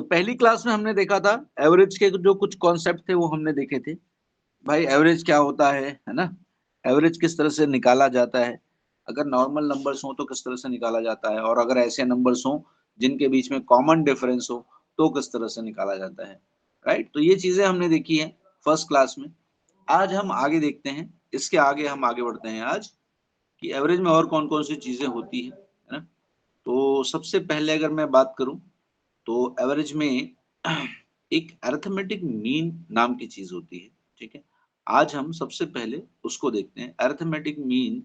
पहली क्लास में हमने देखा था एवरेज के जो कुछ कॉन्सेप्ट थे वो हमने देखे थे। भाई एवरेज क्या होता है ना। एवरेज किस तरह से निकाला जाता है, अगर नॉर्मल नंबर्स हो तो किस तरह से निकाला जाता है, और अगर ऐसे नंबर्स हो जिनके बीच में कॉमन डिफरेंस हो तो किस तरह से निकाला जाता है। राइट, तो ये चीजें हमने देखी है फर्स्ट क्लास में। आज हम आगे देखते हैं, इसके आगे हम आगे बढ़ते हैं आज कि एवरेज में और कौन कौन सी चीजें होती है ना। तो सबसे पहले अगर मैं बात करूं तो एवरेज में एक अरिथमेटिक मीन नाम की चीज होती है। ठीक है, आज हम सबसे पहले उसको देखते हैं, अरिथमेटिक मीन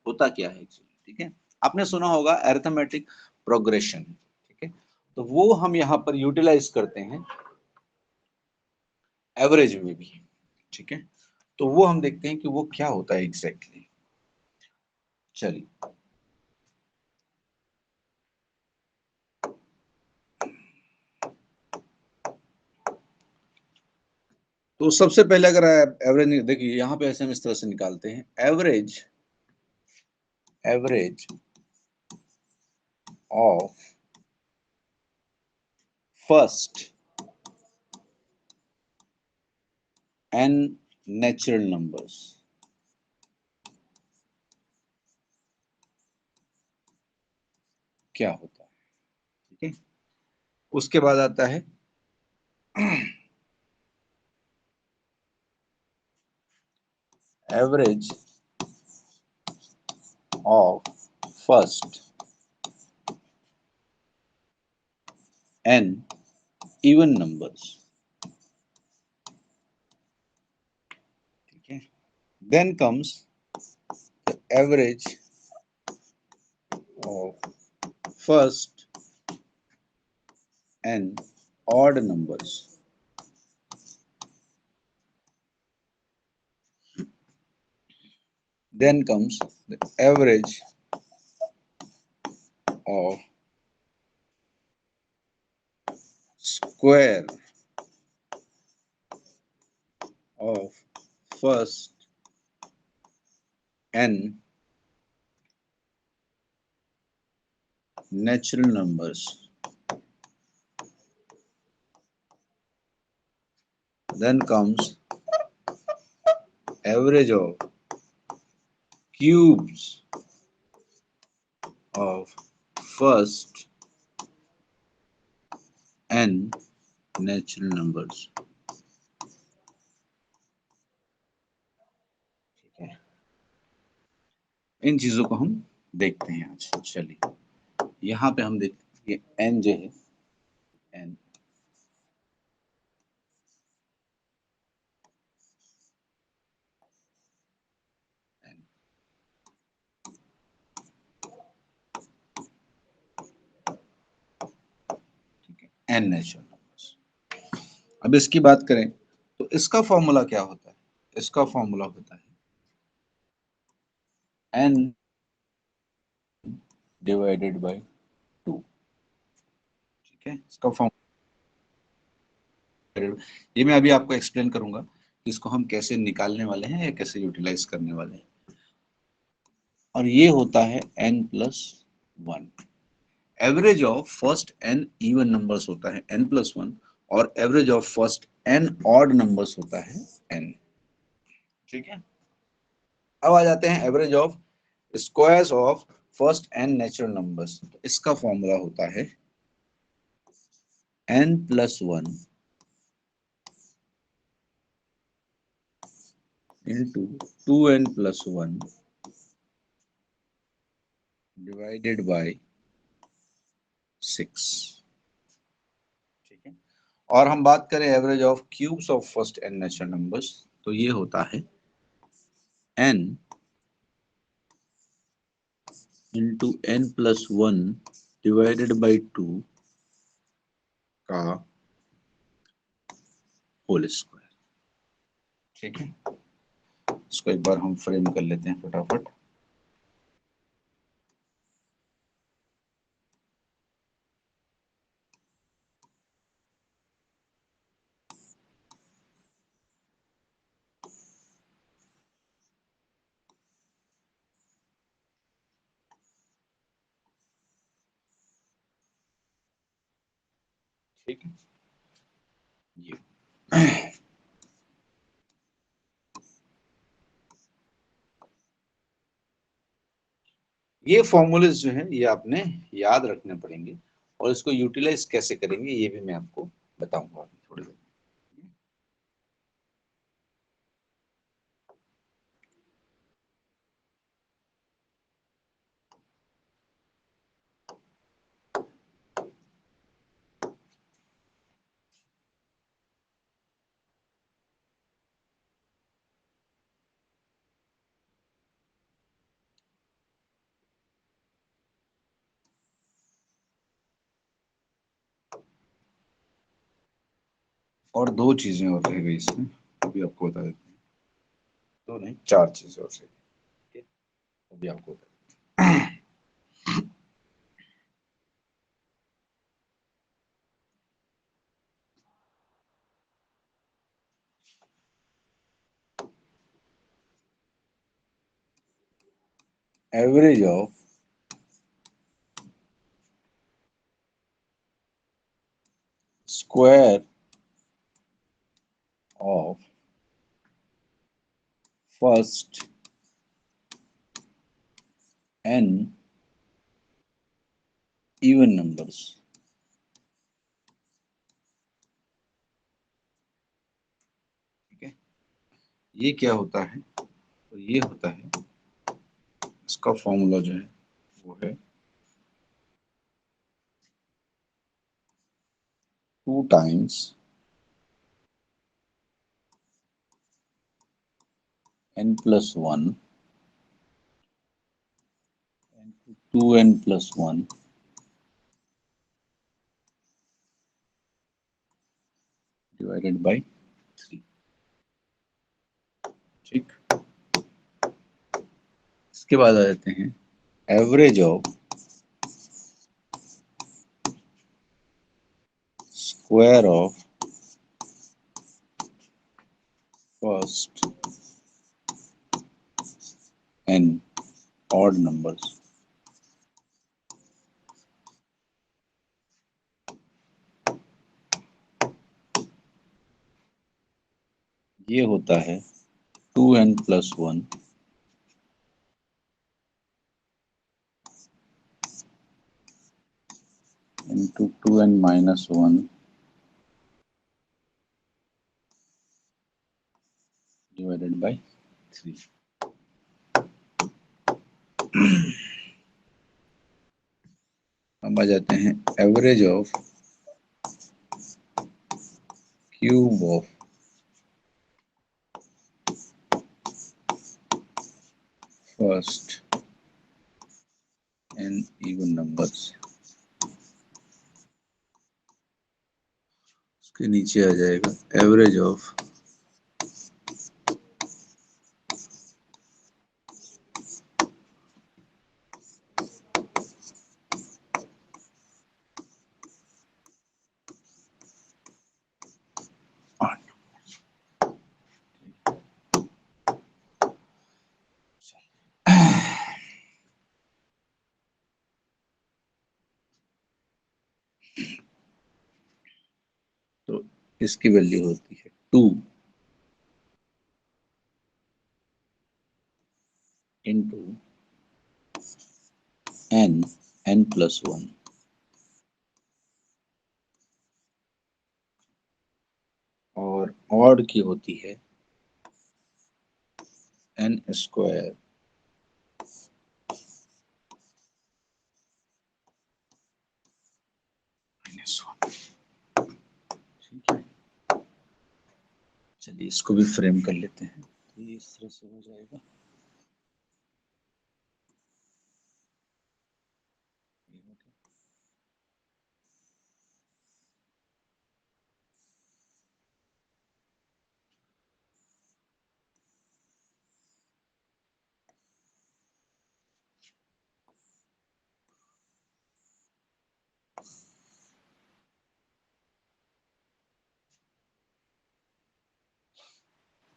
होता क्या है एक्चुअली। ठीक है, आपने सुना होगा अरिथमेटिक प्रोग्रेशन। ठीक है, तो वो हम यहाँ पर यूटिलाइज करते हैं एवरेज में भी। ठीक है, तो वो हम देखते हैं कि वो क्या होता है एग्जैक्टली। चलिए, तो सबसे पहले अगर एवरेज देखिए, यहाँ पे ऐसे हम इस तरह से निकालते हैं average, average of first n natural numbers. क्या होता है, ठीक है। उसके बाद आता है average of first n even numbers. ठीक है, then comes the average of first n odd numbers। Then comes the average of square of first n natural numbers। Then comes average of cubes of first n natural numbers। ठीक है, इन चीजों को हम देखते हैं आज। चलिए, यहाँ पे हम देखते हैं ये n जो है, n n ठीक है, n नेचुरल नंबर्स। अब इसकी बात करें तो इसका फॉर्मूला क्या होता है। इसका फॉर्मूला होता है n डिवाइडेड बाय 2। ठीक है, इसका फॉर्मूला, ये मैं अभी आपको एक्सप्लेन करूंगा कि इसको हम कैसे निकालने वाले हैं या कैसे यूटिलाइज करने वाले हैं। और ये होता है n+1। Average of first n even numbers होता है n+1, और average of first n odd numbers होता है n। ठीक है, अब आ जाते हैं average of squares of first n natural numbers. तो इसका फॉर्मूला होता है n+1 into 2n+1 divided by 6। ठीक है, और हम बात करें average of cubes of first n natural numbers, तो ये होता है n into n+1 divided by 2 का होल स्क्वायर। ठीक है, इसको एक बार हम फ्रेम कर लेते हैं फटाफट। ठीक है ये ये फॉर्मूलेस जो है ये आपने याद रखने पड़ेंगे, और इसको यूटिलाइज कैसे करेंगे ये भी मैं आपको बताऊंगा अभी थोड़ी देर। और दो चीजें और रह गई इसमें, अभी आपको बता देते हैं। दो नहीं, चार चीजें और रह गई, ठीक है? अभी आपको बता देते हैं। Average of square of first n even numbers. ठीक है, ये क्या होता है? तो ये होता है, इसका फॉर्मूला जो है वो है 2 times n+1 2n+1 divided by 3। ठीक, इसके बाद आ जाते हैं average of square of first n odd numbers. ये होता है 2n+1 into 2n-1 divided by 3। अब आ जाते हैं average of cube of first n even numbers. उसके नीचे आ जाएगा एवरेज ऑफ तो इसकी वैल्यू होती है 2 इंटू n+1 और ऑड की होती है n² -1। ठीक है, चलिए इसको भी फ्रेम कर लेते हैं, तो ये इस तरह से हो जाएगा।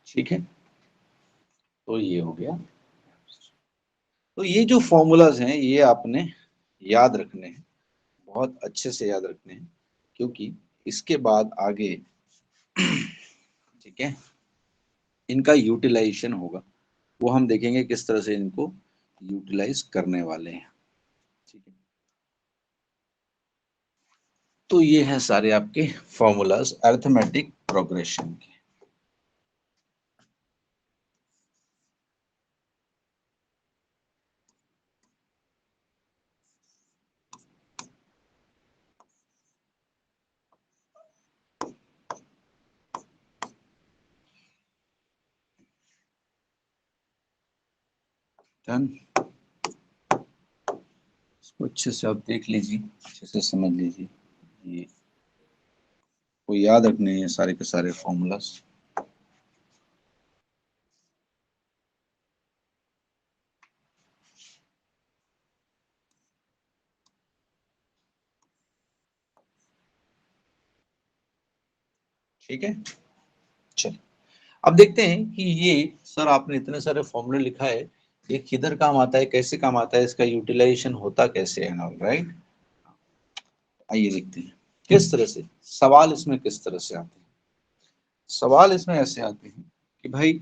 ठीक है, तो ये हो गया। तो ये जो फॉर्मूलाज हैं ये आपने याद रखने हैं, बहुत अच्छे से याद रखने हैं, क्योंकि इसके बाद आगे ठीक है इनका यूटिलाइजेशन होगा, वो हम देखेंगे किस तरह से इनको यूटिलाइज करने वाले हैं। ठीक है, तो ये हैं सारे आपके फॉर्मूलाज अरिथमेटिक प्रोग्रेशन के। डन, इसको अच्छे से आप देख लीजिए, अच्छे से समझ लीजिए, ये को याद रखने हैं सारे के सारे फॉर्मूलाज। ठीक है, चलिए अब देखते हैं कि ये सर आपने इतने सारे फॉर्मूले लिखा है, ये किधर काम आता है, कैसे काम आता है, इसका यूटिलाइजेशन होता कैसे है, ऑल राइट। आइए देखते हैं किस तरह से सवाल इसमें किस तरह से आते हैं। सवाल इसमें ऐसे आते हैं कि भाई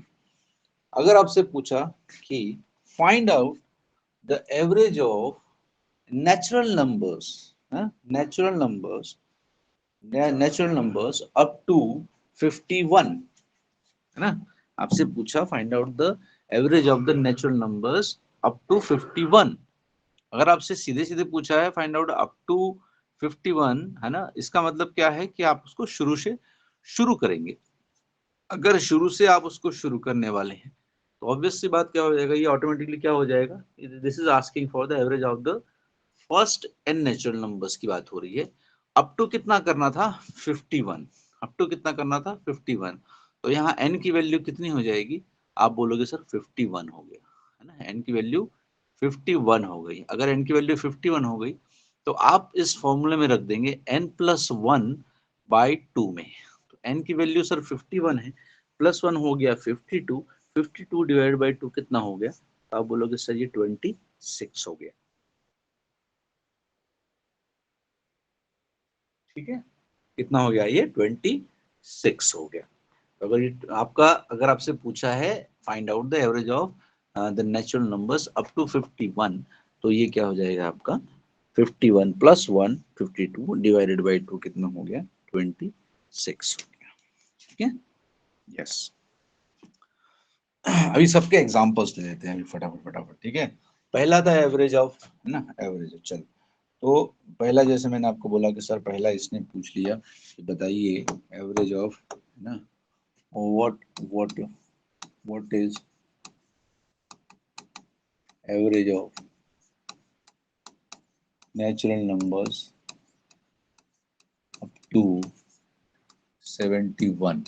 अगर आपसे पूछा कि find out the average of natural numbers, natural numbers, natural numbers up to 51, है ना, आपसे पूछा find out the average of the natural numbers up to 51। अगर आपसे सीधे सीधे पूछा है फाइंड आउट अप टू 51, है ना, इसका मतलब क्या है कि आप उसको शुरू से शुरू करेंगे। अगर शुरू से आप उसको शुरू करने वाले हैं तो ऑब्वियस सी बात क्या हो जाएगा, ये ऑटोमेटिकली क्या हो जाएगा, this is asking for the average of the first n natural numbers की बात हो रही है। अप टू कितना करना था, 51। अप टू कितना करना था, 51। तो यहाँ एन की वैल्यू कितनी हो जाएगी, आप बोलोगे सर 51 हो गया, है ना, एन की वैल्यू 51 हो गई। अगर एन की वैल्यू 51 हो गई तो आप इस फॉर्मूले में रख देंगे n+1/2 में। तो एन की वैल्यू सर 51 है, +1 हो गया 52, 52 डिवाइड बाई 2 कितना हो गया, तो आप बोलोगे सर ये 26 हो गया। ठीक है, कितना हो गया, ये 26 हो गया। तो अगर ये आपका, अगर आपसे पूछा है find out the average of the natural numbers up to 51, तो ये क्या हो जाएगा आपका 51 + 1 52 डिवाइडेड बाई 2 कितना हो गया, 26 हो गया। ठीक है, यस। अभी सबके एग्जांपल्स ले लेते हैं अभी फटाफट फटाफट। ठीक है, पहला था एवरेज ऑफ, है ना, एवरेज। चल, तो पहला जैसे मैंने आपको बोला कि सर पहला इसने पूछ लिया कि बताइए एवरेज ऑफ, है ना, what what what is average of natural numbers up to 71,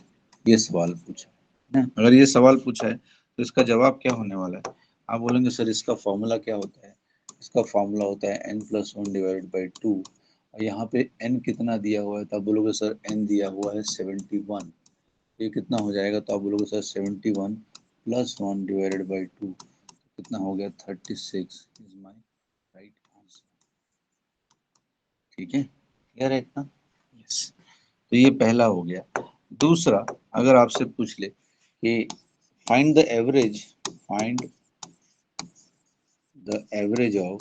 ये सवाल पूछा है ना। अगर ये सवाल पूछा है तो इसका जवाब क्या होने वाला है, आप बोलेंगे सर इसका फॉर्मूला क्या होता है, इसका फॉर्मूला होता है n+1 डिवाइडेड बाई 2, और यहाँ पे n कितना दिया हुआ है, तो आप बोलोगे सर n दिया हुआ है 71, ये कितना हो जाएगा, तो आप बोलोगे सर 71 + 1 डिवाइडेड बाई 2 कितना हो गया, 36 इज माई राइट आंसर। ठीक है, क्लियर है इतना, यस। तो ये पहला हो गया। दूसरा, अगर आपसे पूछ ले कि find the average, find the average of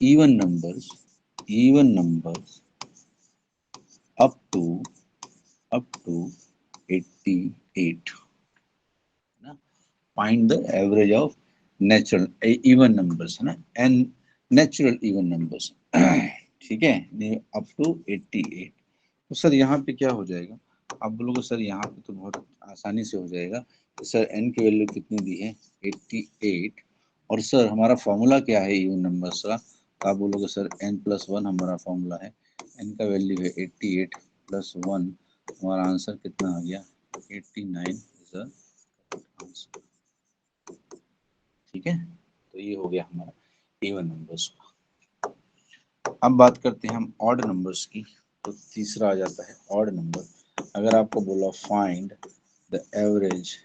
even numbers, even numbers up to 88, ना, find the average of natural even numbers, है ना, एंड नेचुरल इवन नंबर्स। ठीक है, अप टू 88। तो सर यहाँ पे क्या हो जाएगा, आप बोलोगे सर यहाँ पे तो बहुत आसानी से हो जाएगा। तो सर n की वैल्यू कितनी दी है, 88, और सर हमारा फॉर्मूला क्या है इवन नंबर्स का, तो आप बोलोगे सर n+1 हमारा फॉर्मूला है, n का वैल्यू है 88 + 1, हमारा आंसर कितना आ गया, 89 इज द आंसर। ठीक है, तो ये हो गया हमारा इवन नंबर्स का। अब बात करते हैं हम ऑड नंबर्स की, तो तीसरा आ जाता है ऑड नंबर। अगर आपको बोला find the average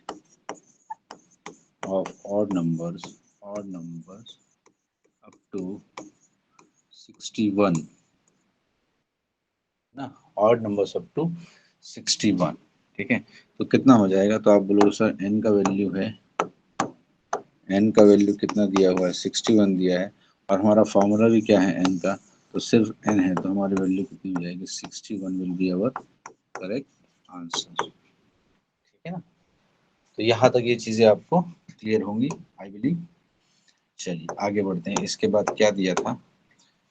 of odd numbers up to 61, ना, ऑड नंबर्स अप टू 61। ठीक है, तो कितना हो जाएगा, तो आप बोलोगे सर n का वैल्यू है, n का वैल्यू कितना दिया हुआ है, 61 दिया है, और हमारा फॉर्मूला भी क्या है n का, तो सिर्फ n है, तो हमारी वैल्यू कितनी हो जाएगी, 61 will be our correct answer. ठीक है ना, तो यहाँ तक ये चीजें आपको क्लियर होंगी आई बिलीव। चलिए आगे बढ़ते हैं, इसके बाद क्या दिया था,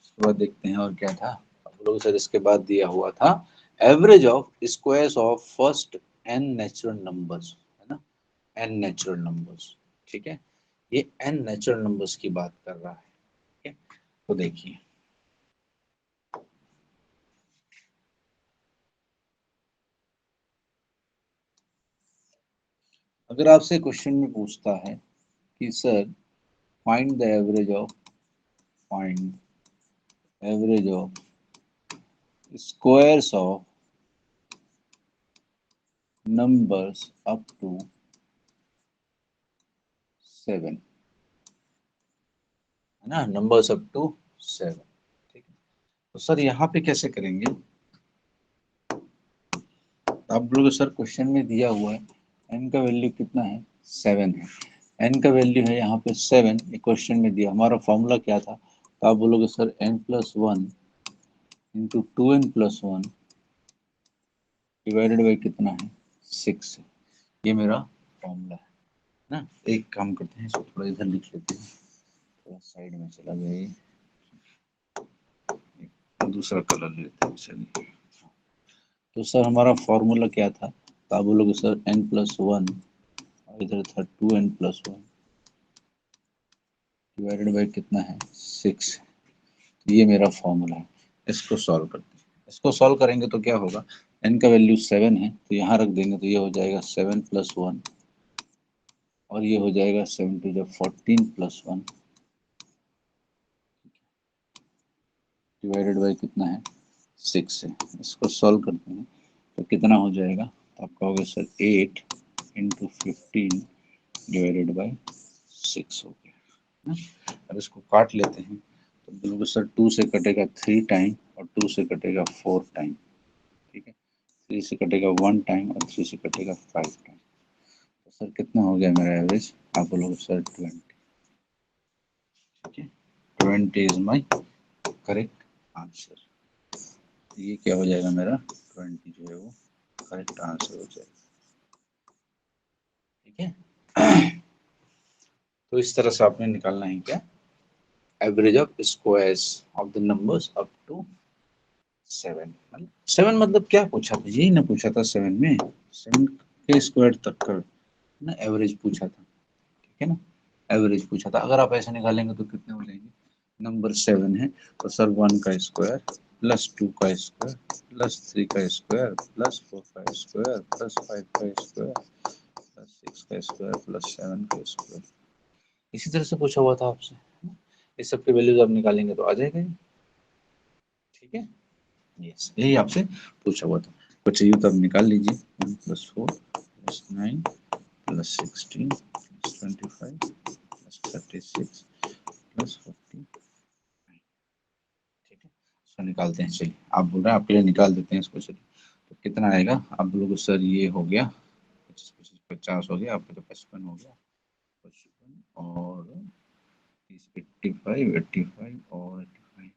इसके बाद देखते हैं और क्या था। आप लोग सर इसके बाद दिया हुआ था average of squares of first n natural numbers, है ना, n नेचुरल नंबर्स। ठीक है, ये n नेचुरल नंबर्स की बात कर रहा है। ठीक है, तो देखिए अगर आपसे क्वेश्चन में पूछता है कि sir find the average of, find average of squares of numbers up to 7, है ना, नंबर्स अप टू 7। ठीक है, तो सर यहाँ पे कैसे करेंगे, आप लोग सर क्वेश्चन में दिया हुआ है n का वैल्यू कितना है, 7 है, n का वैल्यू है यहाँ पे 7, ये क्वेश्चन में दिया, हमारा फॉर्मूला क्या था, तो आप बोलोगे sir n+1 into 2n+1 divided by कितना है, 6 है, ये मेरा फॉर्मूला है ना। एक काम करते हैं, इसको थोड़ा इधर लिख लेते हैं, थोड़ा साइड में चला गया ये, दूसरा कलर लेते हैं। चलिए, तो सर हमारा फॉर्मूला क्या था, तो आप बोलोगे सर n+1 और इधर था 2n+1 डिवाइडेड बाई कितना है, 6। तो ये मेरा फॉर्मूला है, इसको सॉल्व करते हैं। इसको सॉल्व करेंगे तो क्या होगा, n का वैल्यू 7 है, तो यहाँ रख देंगे, तो ये हो जाएगा 7+1 और ये हो जाएगा 7 टू द 14+1 डिवाइडेड बाई कितना है, 6 है। इसको सॉल्व करते हैं तो कितना हो जाएगा, तो आप कहोगे सर 8 इंटू 15 डिवाइडेड बाई 6 हो गया ना। अब इसको काट लेते हैं, तो बोलोगे सर 2 से कटेगा 3 टाइम और 2 से कटेगा 4 टाइम। ठीक है, 3 से कटेगा 1 टाइम और 3 से कटेगा 5 टाइम। तो सर कितना हो गया मेरा एवरेज, आप बोलोगे सर 20। ठीक है, 20 इज माई करेक्ट आंसर। ये क्या हो जाएगा मेरा, 20 जो है वो करेक्ट आंसर हो जाएगा। ठीक है, तो इस तरह से आपने निकालना है क्या, average of squares of the numbers up to 7। मतलब 7 मतलब क्या पूछा था, यही ना पूछा था 7 में, 7 के स्क्वायर तक का ना एवरेज पूछा था। ठीक है ना, एवरेज पूछा था। अगर आप ऐसे निकालेंगे तो कितने हो जाएंगे, नंबर 7 है तो सर 1 का स्क्वायर प्लस 2 का स्क्वायर प्लस 3 का स्क्वायर प्लस 4 का स्क्वायर प्लस 5 का स्क्वायर प्लस 6 का स्क्वायर प्लस 7 का स्क्वायर, इसी तरह से पूछा हुआ था आपसे। इस सब के वैल्यूज आप निकालेंगे तो आ जाएगा ये। ठीक है, यस, यही आपसे पूछा हुआ था। तो चाहिए तो आप निकाल लीजिए, 1+4 +9 +16 +25 +36 +40। ठीक है, इसको निकालते हैं। चलिए, आप बोल रहे हैं आपके लिए निकाल देते हैं इसको। चलिए, तो कितना आएगा, आप बोलोगे सर ये हो गया 25 25 50 हो गया, आपका तो 55 हो गया, 55 और 85 85 और 85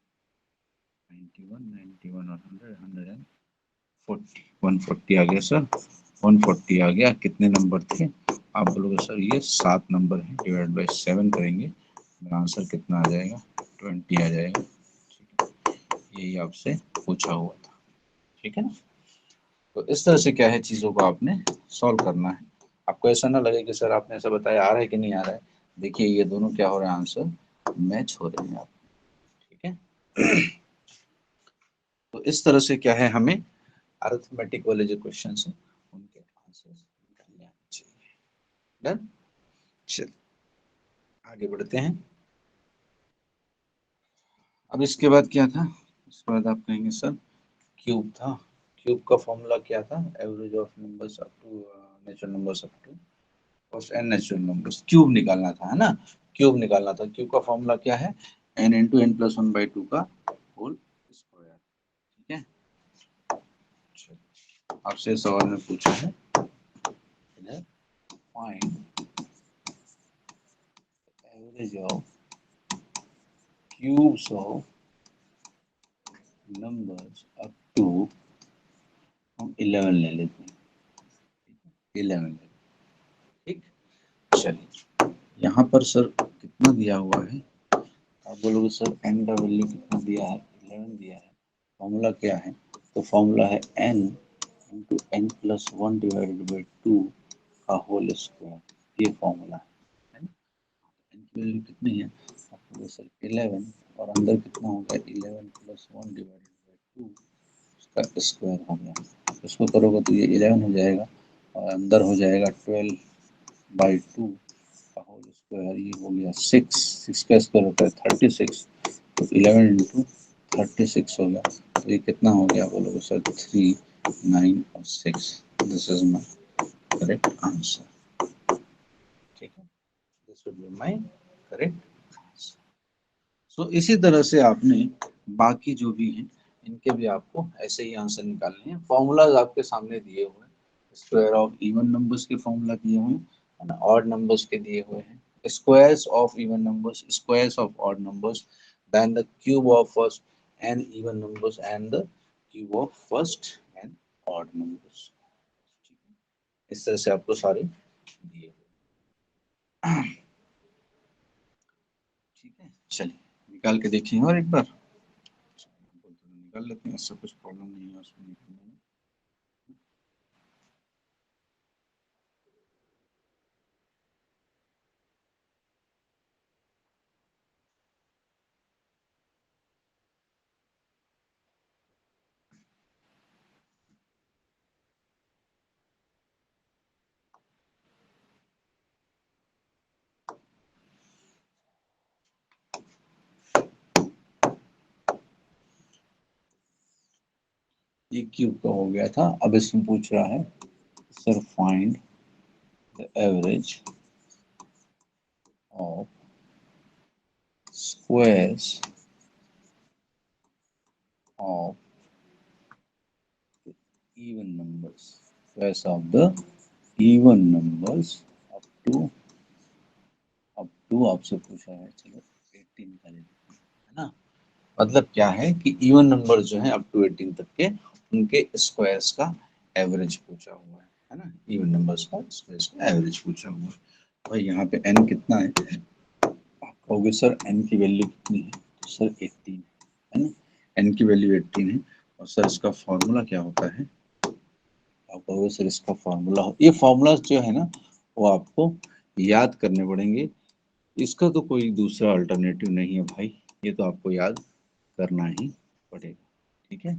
91 91 और 100 140 140 आ गया सर, 140 आ गया। कितने नंबर थे, आप बोलोगे सर ये 7 नंबर है, डिवाइड बाई 7 करेंगे, मेरा आंसर कितना आ जाएगा, 20 आ जाएगा। यही आपसे पूछा हुआ था। ठीक है ना, तो इस तरह से क्या है, चीज़ों को आपने सॉल्व करना है। आपको ऐसा ना लगे कि सर आपने ऐसा बताया, आ रहा है कि नहीं आ रहा है। देखिए ये दोनों क्या हो रहे हैं, आंसर मैच हो रहे हैं आप। ठीक है, तो इस तरह से क्या है, हमें अरिथमेटिक वाले जो क्वेश्चन है उनके आंसर निकालने आने चाहिए। डन, चलिए आगे बढ़ते हैं। अब इसके बाद क्या था, इसके बाद आप कहेंगे सर क्यूब था, क्यूब का फॉर्मूला क्या था, average of numbers up to natural numbers up to first n natural numbers, cube निकालना था, है ना, क्यूब निकालना था। क्यूब का फॉर्मूला क्या है, n इंटू n+1/2 का होल स्क्वायर। ठीक है, आपसे सवाल में पूछा है find average of cubes of numbers up to, हम 11 ले लेते हैं, 11 ले, ठीक। चलिए यहाँ पर सर कितना दिया हुआ है, आप बोलोगे सर n का वैल्यू कितना दिया है, 11 दिया है, फॉर्मूला क्या है, तो फॉर्मूला है n into n plus one divided by 2 का होल स्क्वायर, ये फॉर्मूला है ना। n की वैल्यू कितनी है, आप बोलोगे सर 11, और अंदर कितना हो गया 11 प्लस वन डिवाइडेड बाई 2, उसका स्क्वायर हो गया, इसको करोगे तो ये 11 हो जाएगा, और अंदर हो जाएगा 12/2 का होल स्क्वायर, ये हो गया 6, 6 का स्क्वायर होता है 36, तो 11 इंटू 36 हो गया, तो ये कितना हो गया बोलोगे सर 3, 9 और 6, this is my correct answer, ठीक है, this would be my correct answer. So इसी तरह से आपने बाकी जो भी हैं इनके भी आपको ऐसे ही आंसर निकालने हैं, फॉर्मूलाज आपके सामने दिए हुए हैं, स्क्वायर ऑफ इवन नंबर्स के फॉर्मूला दिए हुए हैं, ऑड नंबर्स के दिए हुए हैं, squares of even numbers, squares of odd numbers, then the cube of first and even numbers and the cube of first and odd numbers, इस तरह से आपको सारे दिए हुए, ठीक है। चलिए निकाल के देखिए और एक बार निकाल लेते हैं, इससे कुछ प्रॉब्लम नहीं है उसमें निकालने में। ये क्यूब का हो गया था, अब इसमें पूछ रहा है sir find the average of squares of even numbers, squares of the even numbers up to, आपसे पूछा है, चलो 18 का ले लेते हैं, है ना। मतलब क्या है कि इवन नंबर जो है अप टू 18 तक के उनके स्क्वायर्स का एवरेज पूछा हुआ है ना, इवन नंबर्स का स्क्वायर्स का एवरेज पूछा हुआ है। भाई यहाँ पे n कितना है, आप कहोगे सर n की वैल्यू कितनी है, तो सर 18 है ना, n की वैल्यू 18 है, और सर इसका फॉर्मूला क्या होता है, आप कहोगे सर इसका फॉर्मूला, ये फॉर्मूला जो है ना वो आपको याद करने पड़ेंगे, इसका तो कोई दूसरा अल्टरनेटिव नहीं है भाई, ये तो आपको याद करना ही पड़ेगा, ठीक है।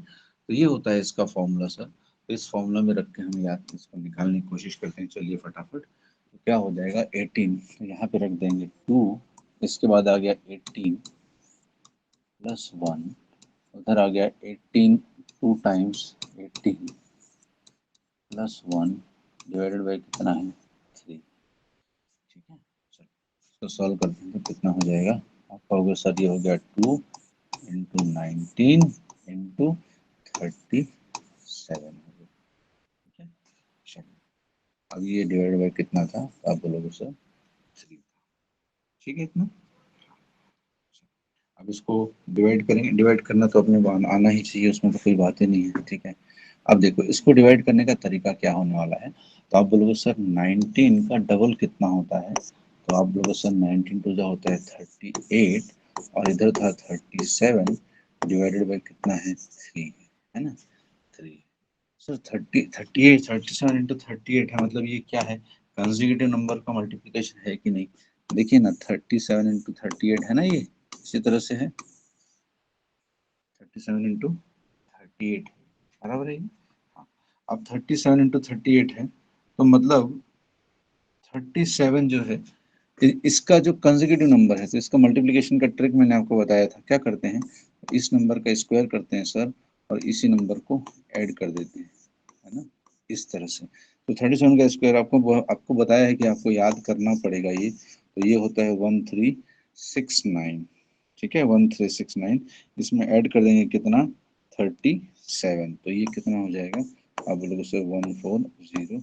तो ये होता है इसका फॉर्मूला सर, तो इस फॉर्मूला में रख के हम याद इसको निकालने की कोशिश करते हैं, चलिए फटाफट, तो क्या हो जाएगा 18, तो यहाँ पे रख देंगे 2, इसके बाद आ गया 18 प्लस 1, उधर आ गया 18 2 टाइम्स 18 प्लस 1 डिवाइडेड बाई कितना है 3, ठीक है। चलो इसको सॉल्व करते हैं तो कितना हो जाएगा, आप कहोगे सर ये हो गया 2 इंटू 19 इंटू 37 हो गया, ठीक है। चलिए अब ये डिवाइड बाई कितना था, तो आप बोलोगे सर 3 था, ठीक है इतना। अब इसको डिवाइड करेंगे, डिवाइड करना तो अपने को आना ही चाहिए, उसमें तो कोई बात ही नहीं है, ठीक है। अब देखो इसको डिवाइड करने का तरीका क्या होने वाला है, तो आप बोलोगे सर 19 का डबल कितना होता है, तो आप बोलोगे सर 19 टू जा होता है 38, और इधर था 37 डिवाइडेड बाई कितना है 3, है ना 3, सर 37 इंटू 38 है, मतलब ये क्या है, कंसेक्यूटिव नंबर का मल्टीप्लिकेशन है कि नहीं, देखिए ना 37 इंटू 38 है ना, ये इसी तरह से है 37 इंटू 38 बराबर है ये? हाँ, अब 37 इंटू 38 है, तो मतलब 37 जो है इसका जो कंसेक्यूटिव नंबर है, तो इसका मल्टीप्लिकेशन का ट्रिक मैंने आपको बताया था, क्या करते हैं इस नंबर का स्क्वायर करते हैं सर, और इसी नंबर को ऐड कर देते हैं, है ना, इस तरह से। तो 37 का स्क्वायर आपको बताया है कि आपको याद करना पड़ेगा ये, तो ये होता है 1369, ठीक है 1369, इसमें ऐड कर देंगे कितना 37, तो ये कितना हो जाएगा आप बोलोगे सर 1406,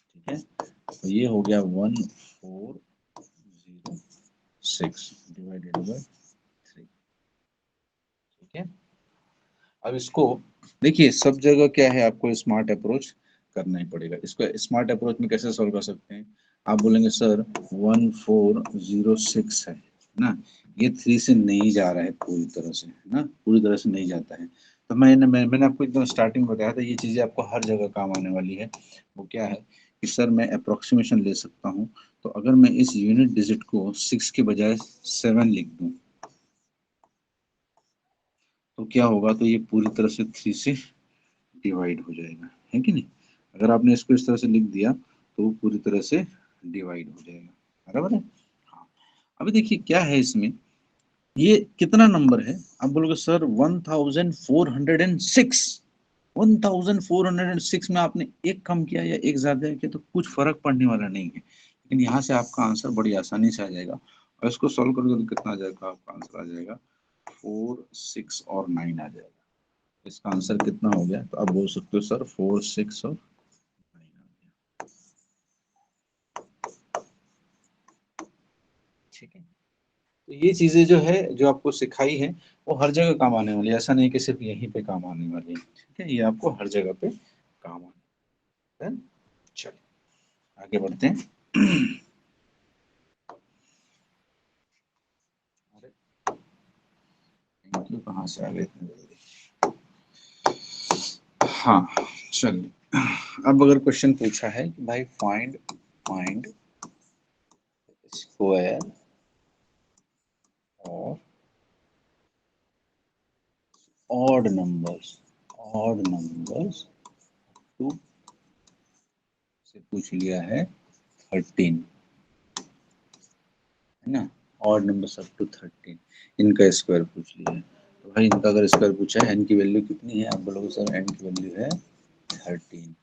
ठीक है। तो ये हो गया 1406 डिवाइडेड बाय 3, ठीक है। अब इसको देखिए, सब जगह क्या है, आपको स्मार्ट अप्रोच करना ही पड़ेगा। इसको स्मार्ट अप्रोच में कैसे सॉल्व कर सकते हैं, आप बोलेंगे सर 1406 है ना, ये 3 से नहीं जा रहा है पूरी तरह से, है ना, पूरी तरह से नहीं जाता है। तो मैंने आपको एकदम स्टार्टिंग में बताया था, ये चीजें आपको हर जगह काम आने वाली है। वो क्या है कि सर मैं अप्रोक्सीमेशन ले सकता हूँ, तो अगर मैं इस यूनिट डिजिट को 6 के बजाय 7 लिख दूं तो क्या होगा, तो ये पूरी तरह से 3 से डिवाइड हो जाएगा, है कि नहीं। अगर आपने इसको इस तरह से लिख दिया तो वो पूरी तरह से डिवाइड हो जाएगा, बराबर है। हाँ, अभी देखिए क्या है इसमें, ये कितना नंबर है, आप बोलोगे सर 1406। 1406 में आपने एक कम किया या एक ज्यादा किया तो कुछ फर्क पड़ने वाला नहीं है, लेकिन यहाँ से आपका आंसर बड़ी आसानी से आ जाएगा। और इसको सॉल्व करोगे तो कितना आ जाएगा, आपका आंसर आ जाएगा 4, 6 और 9 आ जाएगा। इसका आंसर कितना हो गया, तो आप बोल सकते हो सर 4, 6 और 9 आ गया, ठीक है। तो ये चीजें जो है, जो आपको सिखाई है, वो हर जगह काम आने वाली है, ऐसा नहीं कि सिर्फ यहीं पे काम आने वाली है, ठीक है, ये आपको हर जगह पे काम आने है। चलिए आगे बढ़ते हैं। अरे थैंक यू, कहाँ से आ गए इतने जल्दी। हाँ, चलिए, अब अगर क्वेश्चन पूछा है कि भाई फाइंड फाइंड स्क्वायर और odd numbers, odd numbers to से पूछ लिया है 13, है ना, ऑड नंबर्स अप टू 13, इनका स्क्वायर पूछ लिया है। तो भाई इनका अगर स्क्वायर पूछा है, एन की वैल्यू कितनी है, आप बोलोगे सर एन की वैल्यू है 13,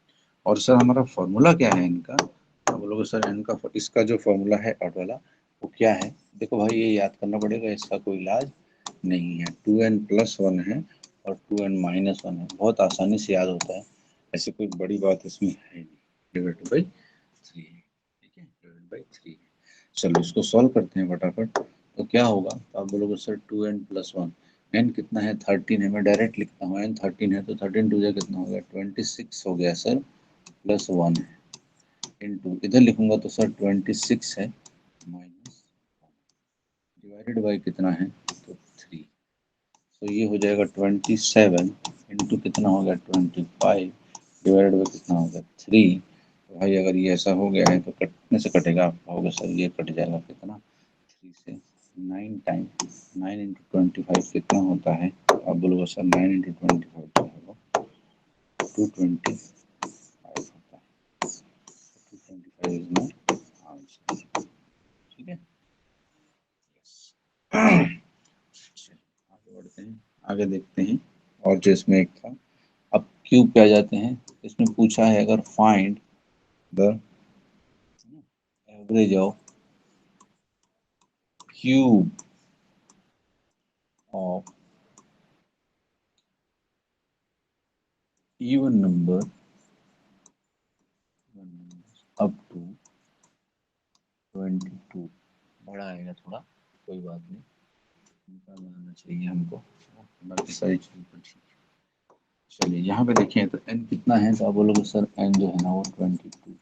और सर हमारा फॉर्मूला क्या है इनका, आप बोलोगे सर एन का, इसका जो फॉर्मूला है ऑड वाला वो क्या है। देखो भाई ये याद करना पड़ेगा, इसका कोई इलाज नहीं है, 2n+1 है और 2n-1 है, बहुत आसानी से याद होता है, ऐसी कोई बड़ी बात इसमें है नहीं, डिवाइड बाई 3 है, ठीक है, डिवाइड बाई 3 है। चलो इसको सॉल्व करते हैं फटाफट। तो क्या होगा, तो आप बोलोगे सर 2n+1, एन कितना है 13 है, मैं डायरेक्ट लिखता हूँ, एन 13 है तो 13 टू जा कितना हो गया 26 हो गया सर, +1 है, इनटू इधर लिखूंगा तो सर 26 है माइनस, डिवाइडेड बाई कितना है तो 3, तो ये हो जाएगा 27 इंटू कितना हो गया 25 डिवाइडेड बाई कितना हो गया 3। तो भाई अगर ये ऐसा हो गया है तो कटने से कटेगा, आप कहोगे सर ये कट जाएगा कितना 3 से 9 टाइम, 9 इंटू 25 कितना होता है, आप बोलोगे सर 9 इंटू 25 क्या होगा 225 होता है, 225 इज माय आंसर, ठीक है। आगे बढ़ते हैं, आगे देखते हैं, और जो इसमें एक था, अब क्यूब पे आ जाते हैं। इसमें पूछा है अगर find the average of cube of even number up to 22, बड़ा आएगा थोड़ा, कोई बात नहीं, निकालना आना चाहिए हमको, बाकी सारी चीज़ तो ठीक है। चलिए यहाँ पे देखें तो एन कितना है, तो आप बोलोगे सर एन जो है ना वो 22,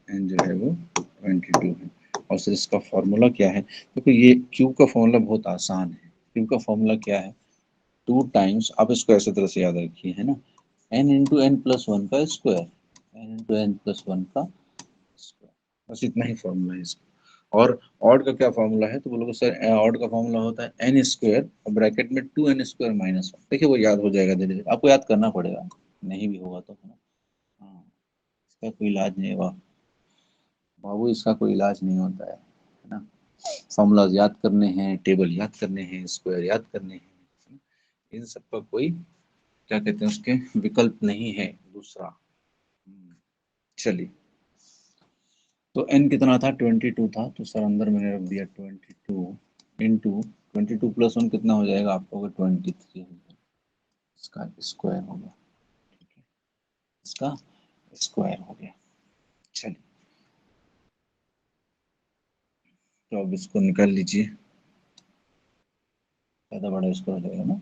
एन जो है वो 22 है। और सर इसका फॉर्मूला क्या है, देखो ये क्यूब का फॉर्मूला बहुत आसान है, क्यूब का फॉर्मूला क्या है, 2 टाइम्स, आप इसको ऐसे तरह से याद रखिए, है ना, n into n plus one का square, n into n plus one का स्क्वायर, बस इतना ही फॉर्मूला है इसका। और ऑड का क्या फॉर्मूला है, तो बोलोगे सर ऑड का फॉर्मूला होता है एन स्क्वायर और ब्रैकेट में 2n² - 1, देखिए वो याद हो जाएगा धीरे धीरे, आपको याद करना पड़ेगा, नहीं भी होगा तो, है ना। हाँ, इसका कोई इलाज नहीं है बाबू, इसका कोई इलाज नहीं होता है ना, फॉर्मूलाज याद करने हैं, टेबल याद करने हैं, स्क्वायर याद करने हैं, है ना? इन सब का कोई क्या कहते हैं उसके विकल्प नहीं है दूसरा। चलिए, तो n कितना था 22 था, तो सर अंदर मैंने रख दिया 22 इंटू 22 + 1 कितना हो जाएगा, आपको 23 हो जाएगा, इसका स्क्वायर हो गया, ठीक है, इसका स्क्वायर हो गया। चलिए तो अब इसको निकाल लीजिए, ज़्यादा बड़ा स्क्वायर हो जाएगा ना।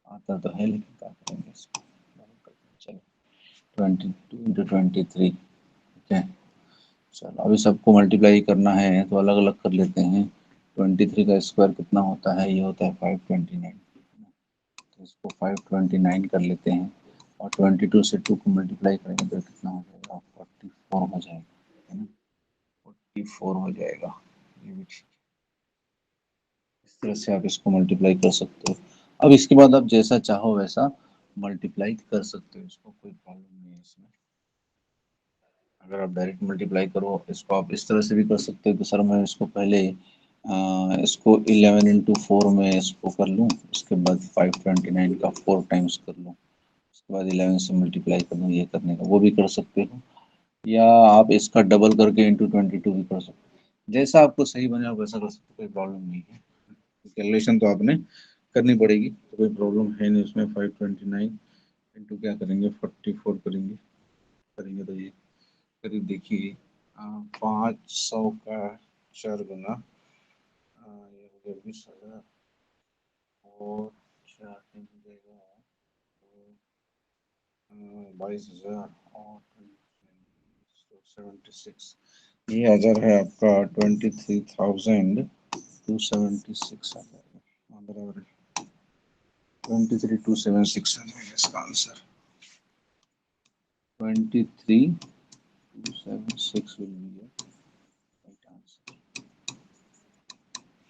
आता तो है लेकिन क्या करेंगे इसको, चलो 22 × 23, ठीक है। चलो अभी सबको मल्टीप्लाई करना है तो अलग अलग कर लेते हैं। 23 का स्क्वायर कितना होता है, ये होता है 529, तो इसको 529 कर लेते हैं और 22 से 2 को मल्टीप्लाई करेंगे तो कितना हो जाएगा, 44 हो जाएगा, है ना, 44 हो जाएगा। ये भी ठीक, इस तरह से आप इसको मल्टीप्लाई कर सकते हो। अब इसके बाद आप जैसा चाहो वैसा मल्टीप्लाई कर सकते हो, इसको कोई प्रॉब्लम नहीं है इसमें। अगर आप डायरेक्ट मल्टीप्लाई करो इसको आप इस तरह से भी कर सकते हो कि सर मैं इसको पहले इसको 11 × 4 में इसको कर लूँ, उसके बाद 529 का 4 टाइम्स कर लूँ, उसके बाद 11 से मल्टीप्लाई कर दूँ, ये करने का वो भी कर सकते हो, या आप इसका डबल करके ×22 भी कर सकते हो, जैसा आपको सही बने आप वैसा कर सकते हो, कोई प्रॉब्लम नहीं है। कैलकुलेशन तो आपने करनी पड़ेगी, तो कोई प्रॉब्लम है नहीं उसमें। 529 इंटू क्या करेंगे, 44 करेंगे, करेंगे तो ये करीब देखिए 500 का 4 गुना ये हो गया 20,000 और 4 हो जाएगा 22,000 और 76, ये आ जा रहा है आपका 23,276 आ जाएगा, बराबर है 23,276 आ जाएगा इसका answer. 23,276 will be your right answer.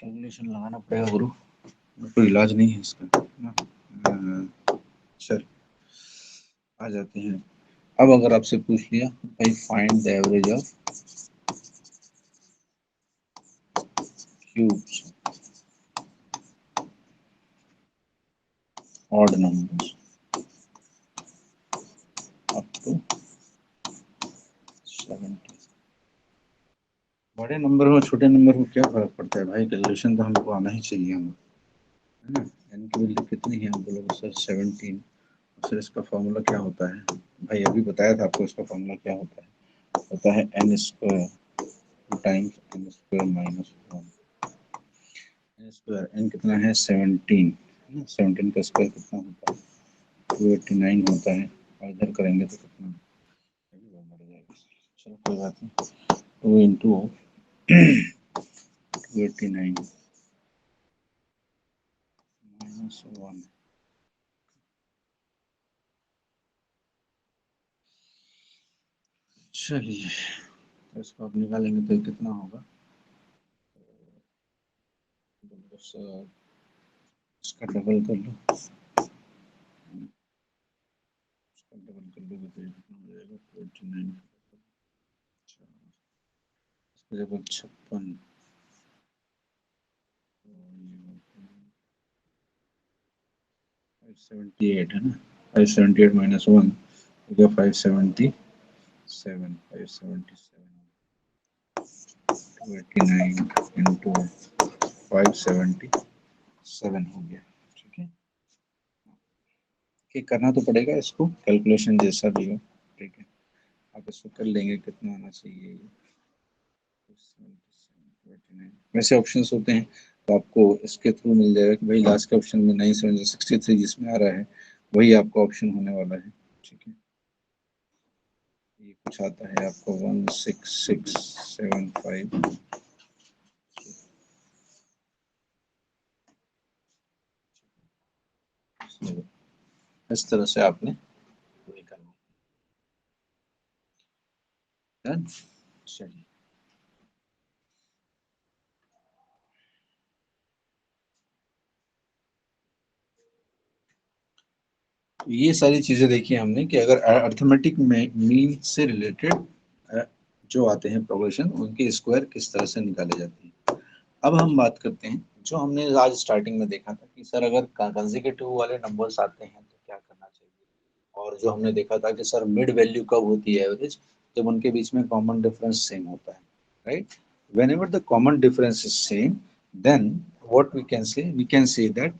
Calculation लगाना पड़ेगा गुरु, कोई इलाज नहीं है इसका ना। चल आ जाते हैं। अब अगर आपसे पूछ लिया भाई find the average of cubes odd numbers up to 70, बड़े नंबर में छोटे नंबर में क्या फर्क पड़ता है भाई, कैलकुलेशन तो हमको आना ही चाहिए हमें, है ना। एन की वैल्यू कितनी है, हम बोलोगे सर 17, सर इसका फॉर्मूला क्या होता है, भाई अभी बताया था आपको इसका फॉर्मूला क्या होता है, होता है n square times n square minus 1, n square, n कितना है 17, 17 का स्क्वायर कितना होता है 289 होता है, और इधर करेंगे तो कितना बढ़ जाएगा। चलो कोई बात नहीं, 2 इंटू 289 माइनस 1, चलिए तो इसको आप निकालेंगे तो कितना होगा, बस इसका डबल कर लो, इसका डबल कर लोगे तो कितना हो जाएगा 29, इसके जगह 56, 578 है ना, 578 माइनस 1 हो गया 577, 289 इंटू 577 हो गया, ठीक है। कि करना तो पड़ेगा इसको, कैलकुलेशन जैसा भी हो, ठीक है, आप इसको कर लेंगे कितना आना चाहिए, वैसे ऑप्शंस होते हैं तो आपको इसके थ्रू मिल जाएगा कि भाई लास्ट के ऑप्शन में 963 जिसमें आ रहा है वही आपका ऑप्शन होने वाला है, ठीक है। ये कुछ आता है आपको 16675, इस तरह से आपने करना है। चलिए ये सारी चीजें देखी हमने कि अगर अर्थमेटिक में मीन से रिलेटेड जो आते हैं प्रोग्रेशन उनके स्क्वायर किस तरह से निकाले जाते हैं। अब हम बात करते हैं जो हमने आज स्टार्टिंग में देखा था कि सर अगर कंसेक्यूटिव वाले नंबर्स आते हैं तो क्या करना चाहिए, और जो हमने देखा था कि सर मिड वैल्यू कब होती है एवरेज, जब उनके बीच में कॉमन डिफरेंस सेम होता है, right. whenever the common difference is same then what we can say that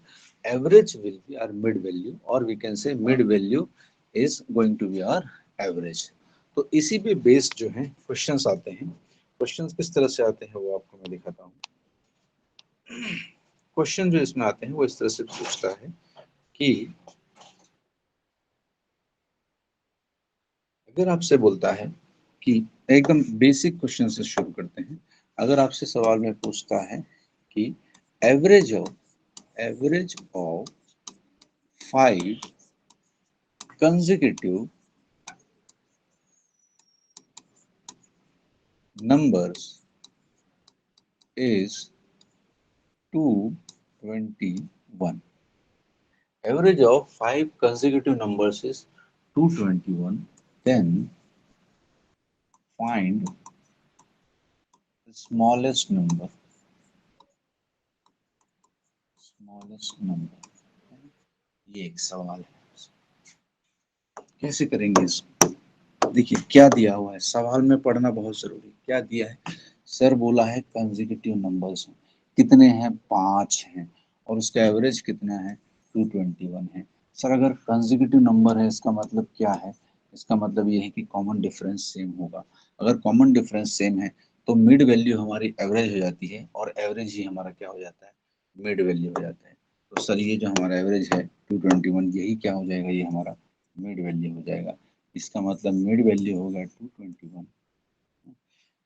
average will be our mid value, or we can say mid value is going to be our average. तो इसी पे based जो है questions आते हैं. Questions किस तरह से आते हैं वो आपको मैं दिखाता हूँ. क्वेश्चन जो इसमें आते हैं वो इस तरह से पूछता है कि अगर आपसे बोलता है कि एकदम बेसिक क्वेश्चन से शुरू करते हैं. अगर आपसे सवाल में पूछता है कि average of 5 consecutive numbers is 221. Average of 5 consecutive numbers is 221. Then find the smallest number. ये एक सवाल है. कैसे करेंगे इसको? देखिए क्या दिया हुआ है, सवाल में पढ़ना बहुत जरूरी. क्या दिया है? सर बोला है कंसेक्यूटिव नंबर्स कितने हैं, 5 हैं, और उसका एवरेज कितना है, 221 है. सर अगर कंसेक्यूटिव नंबर है इसका मतलब क्या है? इसका मतलब ये है कि कॉमन डिफरेंस सेम होगा. अगर कॉमन डिफरेंस सेम है तो मिड वैल्यू हमारी एवरेज हो जाती है, और एवरेज ही हमारा क्या हो जाता है, मिड वैल्यू हो जाता है. तो सर ये जो हमारा एवरेज है 221, यही क्या हो जाएगा, ये हमारा मिड वैल्यू हो जाएगा. इसका मतलब मिड वैल्यू होगा 221.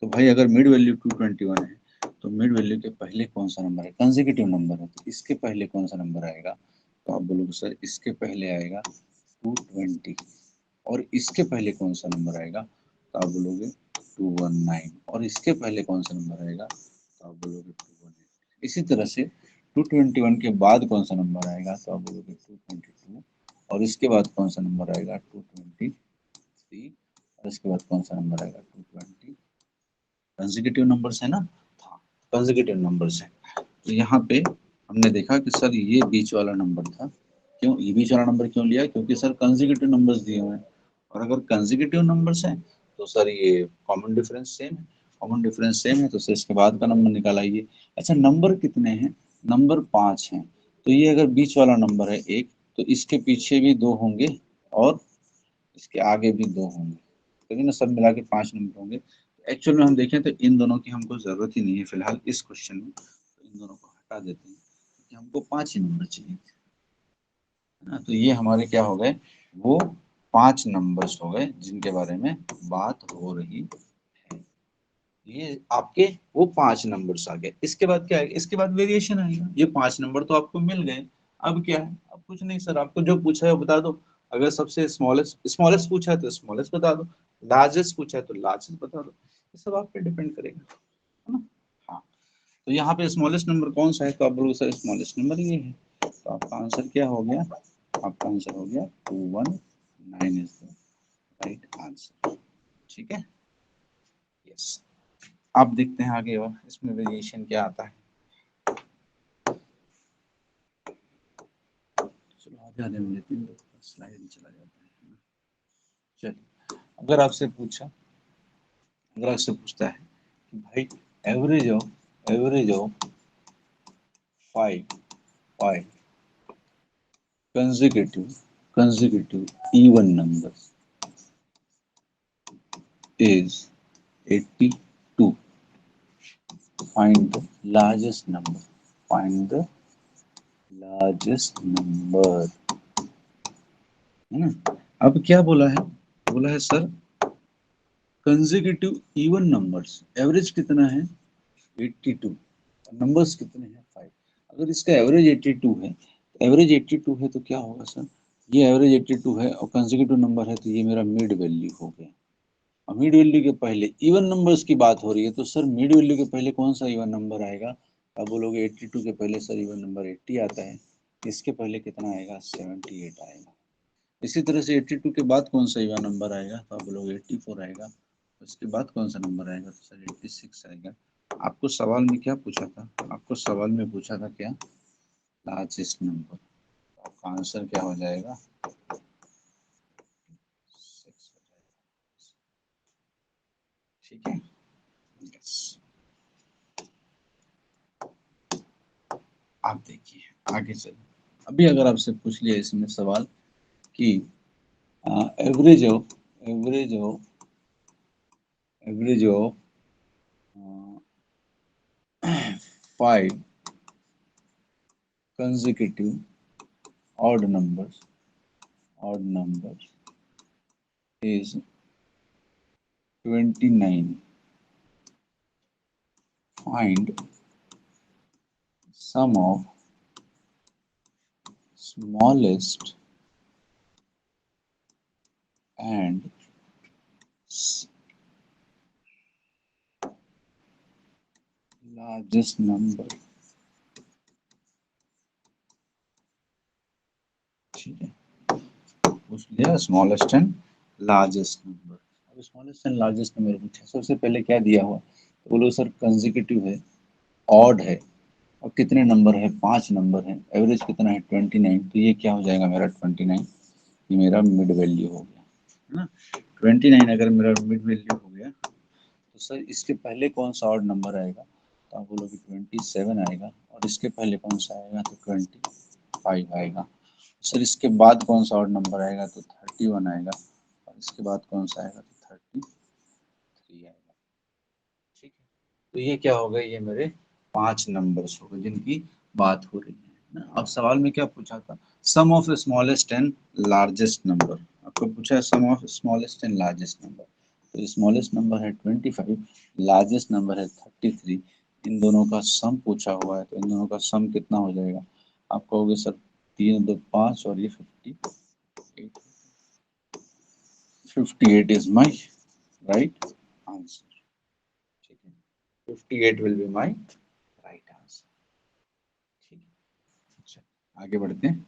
तो भाई अगर मिड वैल्यू 221 है तो मिड वैल्यू के पहले कौन सा नंबर है, कंसेक्यूटिव नंबर है, तो इसके पहले कौन सा नंबर आएगा? तो आप बोलोगे सर इसके पहले आएगा 220, और इसके पहले कौन सा नंबर आएगा? तो आप बोलोगे 219, और इसके पहले कौन सा नंबर आएगा? तो आप बोलोगे 218. इसी तरह से 221 के बाद कौन सा नंबर आएगा? तो आप बोलोगे 222, और इसके बाद कौन सा नंबर आएगा? 223, और इसके बाद कौन सा नंबर आएगा? 220. कंसेक्यूटिव नंबर्स है ना. हाँ, कंसेक्यूटिव नंबर्स है. तो यहाँ पे हमने देखा कि सर ये बीच वाला नंबर था. क्यों ये बीच वाला नंबर क्यों लिया? क्योंकि सर कंसेक्यूटिव नंबर्स दिए हुए हैं, और अगर कंसेक्यूटिव नंबर्स हैं तो सर ये कॉमन डिफरेंस सेम है. कॉमन डिफरेंस सेम है तो सर इसके बाद का नंबर निकालाइए. अच्छा नंबर कितने हैं? नंबर 5 हैं. तो ये अगर बीच वाला नंबर है 1, तो इसके पीछे भी 2 होंगे, और इसके आगे भी 2 होंगे. तो ना सब मिला के 5 नंबर होंगे. एक्चुअल में हम देखें तो इन दोनों की हमको जरूरत ही नहीं है फिलहाल इस क्वेश्चन में. तो इन दोनों को हटा देते हैं क्योंकि हमको 5 ही नंबर चाहिए थे. है ना. तो ये हमारे क्या हो गए, वो 5 नंबर्स हो गए जिनके बारे में बात हो रही है. ये आपके वो 5 नंबर्स आ गए. इसके बाद क्या आएगा? इसके बाद वेरिएशन आएगा. ये 5 नंबर तो आपको मिल गए. अब क्या है? अब कुछ नहीं सर, आपको जो पूछा है वो बता दो. अगर सबसे स्मॉलेस्ट स्मॉलेस्ट पूछा है तो स्मॉलेस्ट बता दो, लार्जेस्ट पूछा है तो लार्जेस्ट बता दो. ये सब आप पे डिपेंड करेगा, है ना. हाँ. तो यहाँ पे स्मॉलेस्ट नंबर कौन सा है? तो आप बोलोगे सर स्मॉलेस्ट नंबर ये है. तो आपका आंसर क्या हो गया? आपका आंसर हो गया 219 इज द राइट आंसर. ठीक है. यस. आप देखते हैं आगे और इसमें वेरिएशन क्या आता है. चलो आधे आधे में लेते हैं, स्लाइड चला जाता है. चलिए अगर आपसे पूछता है कि भाई average of 5 consecutive even numbers is 82. Find the largest number. Find the largest number. है ना. अब क्या बोला है? बोला है sir consecutive even numbers average कितना है? 82. नंबर्स कितने हैं? 5. अगर इसका एवरेज 82 है, एवरेज 82 है तो क्या होगा सर? ये एवरेज 82 है और कंसेक्यूटिव नंबर है, तो ये मेरा मिड वैल्यू हो गया. और मिड वैल्यू के पहले इवन नंबर्स की बात हो रही है, तो सर मिड वैल्यू के पहले कौन सा इवन नंबर आएगा? अब बोलोगे 82 के पहले सर इवन नंबर 80 आता है. इसके पहले कितना आएगा? 78 आएगा. इसी तरह से 82 के बाद कौन सा इवन नंबर आएगा? तो आप बोलोगे 84 आएगा. उसके बाद कौन सा नंबर आएगा? तो सर 86 आएगा. आपको सवाल में क्या पूछा था? आपको सवाल में पूछा था क्या? Largest number. आपका आंसर क्या हो जाएगा? 6 हो जाएगा. ठीक है. यस. आप देखिए आगे चलिए. अभी अगर आपसे पूछ लिया इसमें सवाल कि average of average of average of 5 consecutive odd numbers is 29. Find sum of smallest and largest number. ठीक है, पूछ लिया स्मॉलेस्ट एंड लार्जेस्ट नंबर। अब स्मॉलेस्ट एंड लार्जेस्ट नंबर पूछा, सबसे पहले क्या दिया हुआ, तो बोलो सर कंसेक्यूटिव है, ऑड है, और कितने नंबर है, 5 नंबर है, एवरेज कितना है 29, तो ये क्या हो जाएगा मेरा 29, ये मेरा मिड वैल्यू हो गया है ना। 29 अगर मेरा मिड वैल्यू हो गया तो सर इसके पहले कौन सा ऑड नंबर आएगा, तो आप बोलोगे 27 आएगा, और इसके पहले कौन सा आएगा, तो 25 आएगा। सर इसके बाद कौन सा ऑड नंबर आएगा, तो 31 आएगा, और इसके बाद कौन सा आएगा, तो 33 आएगा। ठीक है, तो ये क्या हो गए, ये मेरे 5 नंबर्स हो गए जिनकी बात हो रही है ना। अब सवाल में क्या पूछा था, sum of smallest and largest number, आपको पूछा है sum of smallest and largest number. तो स्मॉलेस्ट नंबर है 25, लार्जेस्ट नंबर है 33, इन दोनों का सम पूछा हुआ है, तो इन दोनों का सम कितना हो जाएगा, आप कहोगे सर 3 2 5 और ये 58, 58 is my right answer। ठीक है, 58 will be my right answer। ठीक है, अच्छा आगे बढ़ते हैं।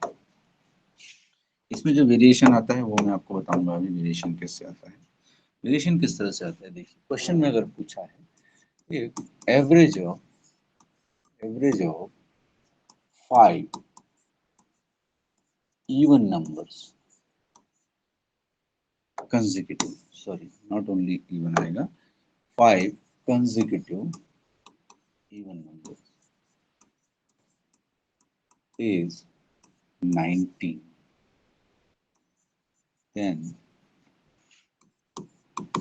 इसमें जो वेरिएशन आता है वो मैं आपको बताऊंगा अभी, वेरिएशन कैसे आता है। वेरिएशन किस तरह से आता है, देखिए क्वेश्चन में अगर पूछा है average of 5 even numbers consecutive, sorry not only even आएगा, 5 consecutive even numbers is 19, then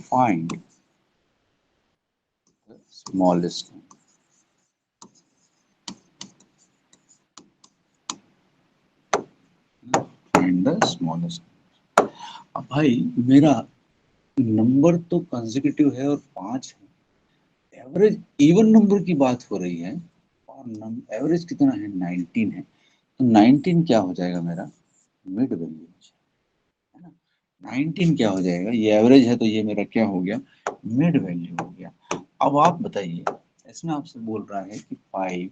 find the smallest number। Find the smallest number। अब भाई मेरा नंबर तो कंसेक्यूटिव है और 5 है, एवरेज इवन नंबर की बात हो रही है, और एवरेज कितना है 19 है, तो 19 क्या हो जाएगा मेरा मिड वैल्यू है ना। 19 क्या हो जाएगा, ये एवरेज है तो ये मेरा क्या हो गया मिड वैल्यू हो गया। अब आप बताइए, इसमें आपसे बोल रहा है कि 5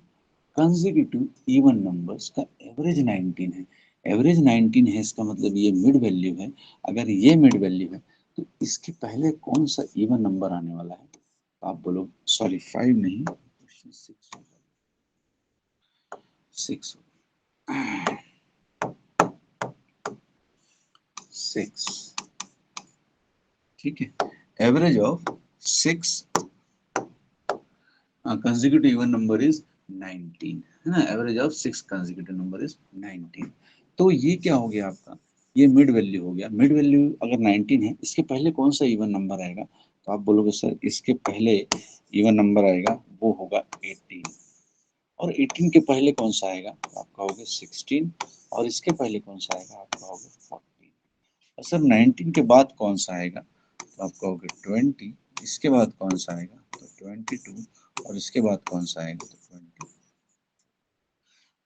कंसेक्यूटिव इवन नंबर्स का एवरेज 19 है, एवरेज 19 है, इसका मतलब ये मिड वैल्यू है। अगर ये मिड वैल्यू है तो इसके पहले कौन सा इवन नंबर आने वाला है, तो आप बोलो सॉरी 5 नहीं, 6 6। ठीक है, average of 6 consecutive even number is 19 है ना, average of 6 consecutive number is 19। तो ये क्या हो गया आपका, ये मिड वैल्यू हो गया। मिड वैल्यू अगर 19 है, इसके पहले कौन सा इवन नंबर आएगा, तो आप बोलोगे सर इसके पहले इवन नंबर आएगा वो होगा 18, और 18 के पहले कौन सा आएगा, तो आप कहोगे 16, और इसके पहले कौन सा आएगा, आप कहोगे 14, और सर 19 के बाद कौन सा आएगा, तो आप कहोगे 20, इसके बाद कौन सा आएगा, तो 22, और इसके बाद कौन सा आएगा, तो 20।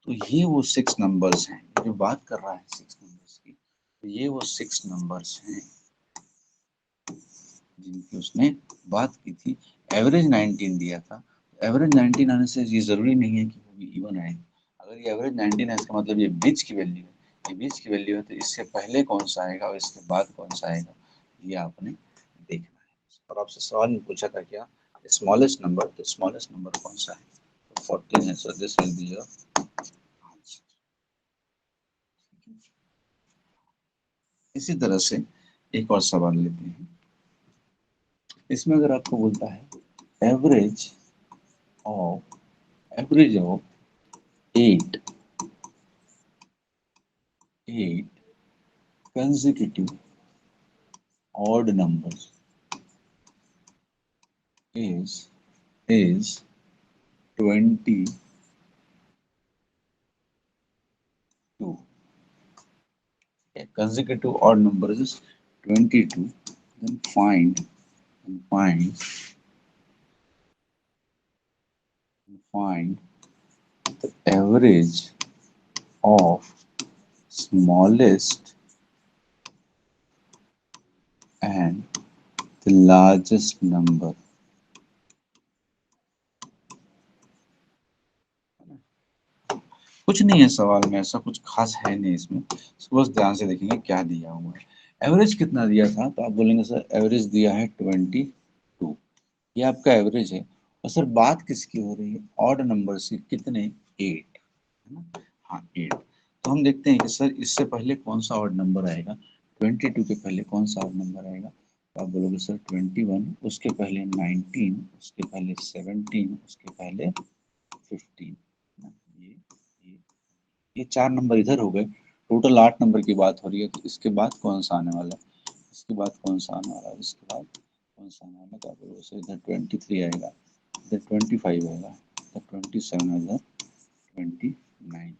तो ये वो 6 नंबर्स हैं जो बात कर रहा है 6 नंबर्स की, तो ये वो 6 नंबर्स हैं जिनकी उसने बात की थी। एवरेज 19 दिया था, एवरेज 19 आने से ये जरूरी नहीं है कि वो भी इवन आए। अगर ये एवरेज 19 है इसका मतलब ये बीच की वैल्यू है, ये बीच की वैल्यू है, तो इससे पहले कौन सा आएगा और इसके बाद कौन सा आएगा, ये आपने देखना है। और आपसे सवाल में पूछा था क्या स्मॉलेस्ट नंबर, तो स्मॉलेस्ट नंबर कौन सा है, तो 14 है, so this will be your answer. इसी तरह से एक और सवाल लेते हैं। इसमें अगर आपको बोलता है average of 8 8 consecutive odd numbers is 22. A consecutive odd number is 22. Then find the average of smallest and the largest number. कुछ नहीं है सवाल में, ऐसा कुछ खास है नहीं इसमें, बस ध्यान से देखेंगे क्या दिया हुआ है। एवरेज कितना दिया था, तो आप बोलेंगे सर एवरेज दिया है 22, ये आपका एवरेज है। और सर बात किसकी हो रही है, ऑड नंबर की, कितने, 8, है ना। हाँ 8, तो हम देखते हैं कि सर इससे पहले कौन सा ऑड नंबर आएगा, 22 के पहले कौन सा ऑड नंबर आएगा, तो आप बोलोगे सर 21, उसके पहले 19, उसके पहले 17, उसके पहले 15। ये 4 नंबर इधर हो गए, टोटल 8 नंबर की बात हो रही है। तो इसके बाद कौन सा आने वाला है, इसके बाद कौन सा आने वाला है, इसके बाद कौन सा आने वाला है, तो आप बोलोगे सर इधर 23 आएगा, इधर 25 आएगा, इधर 27 आएगा, 29।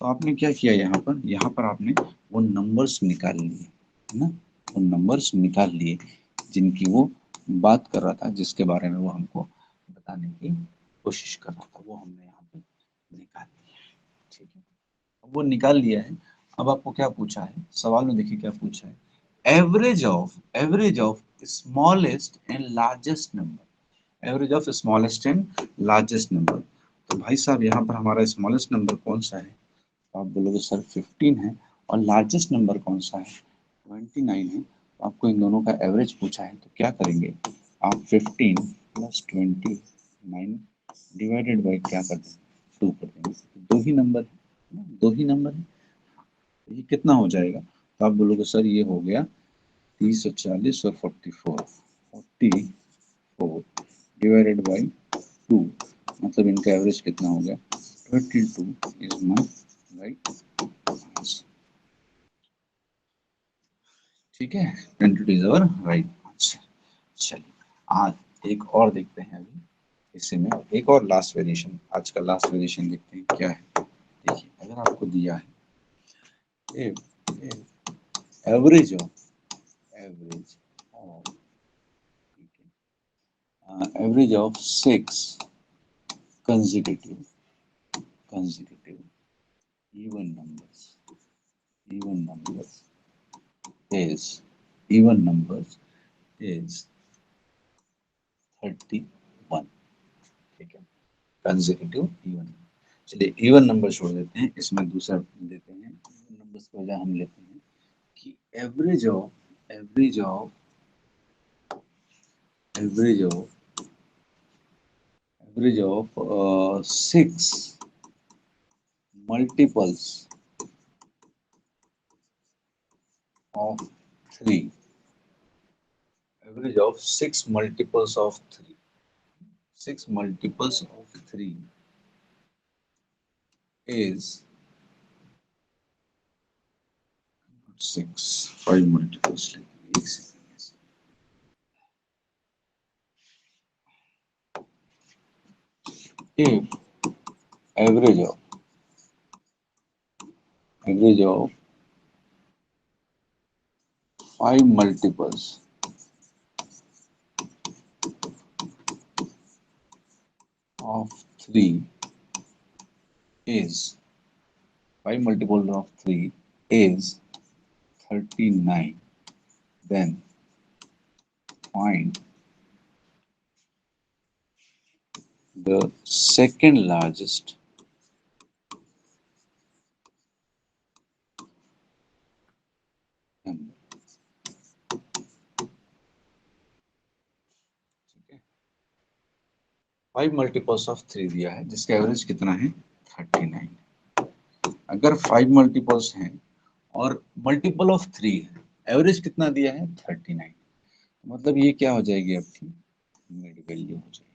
तो आपने क्या किया, यहाँ पर आपने वो नंबर्स निकाल लिए, है ना, वो नंबर्स निकाल लिए जिनकी वो बात कर रहा था, जिसके बारे में वो हमको बताने की कोशिश कर रहा था, वो हमने यहाँ पे निकाल लिया है। ठीक है, अब वो निकाल लिया है। अब आपको क्या पूछा है सवाल में, देखिए क्या पूछा है, average of smallest and largest number, average of smallest and largest number. तो भाई साहब यहाँ पर हमारा स्मॉलेस्ट नंबर कौन सा है, तो आप बोलोगे सर 15 है, और लार्जेस्ट नंबर कौन सा है, 29 है। तो आपको इन दोनों का एवरेज पूछा है, तो क्या करेंगे आप, 15 प्लस 29 डिवाइडेड बाई क्या कर देंगे, 2 कर देंगे, दो ही नंबर है, दो ही नंबर है, ये कितना हो जाएगा, तो आप बोलोगे सर ये हो गया 30 और 40 और 44 डिवाइडेड बाई 2, मतलब इनका एवरेज कितना हो गया, 22 इज माई राइट आंसर। ठीक है, 22 इज अवर राइट आंसर। चलिए आज एक और देखते हैं, अभी इसी में एक और लास्ट वेरिएशन, आज का लास्ट वेरिएशन देखते हैं क्या है। देखिए अगर आपको दिया है average of average of average of 6 consecutive even numbers is even numbers is 31। ठीक है, कंसेक्यूटिव इवन। चलिए इवन नंबर छोड़ देते हैं, इसमें दूसरा देते हैं, इवन नंबर्स की वजह हम लेते हैं कि average of six multiples of 3, average of 6 multiples of 3, 6 multiples of 3 is 6, 5 multiples. If average of 5 multiples of 3 is 5 multiples of 3 is 39, then find the second largest number. 5 multiples of 3 दिया है, जिसका average कितना है, 39। अगर 5 multiples हैं और multiple of 3 है, average कितना दिया है, 39, मतलब ये क्या हो जाएगी आपकी मिड वैल्यू हो जाएगी।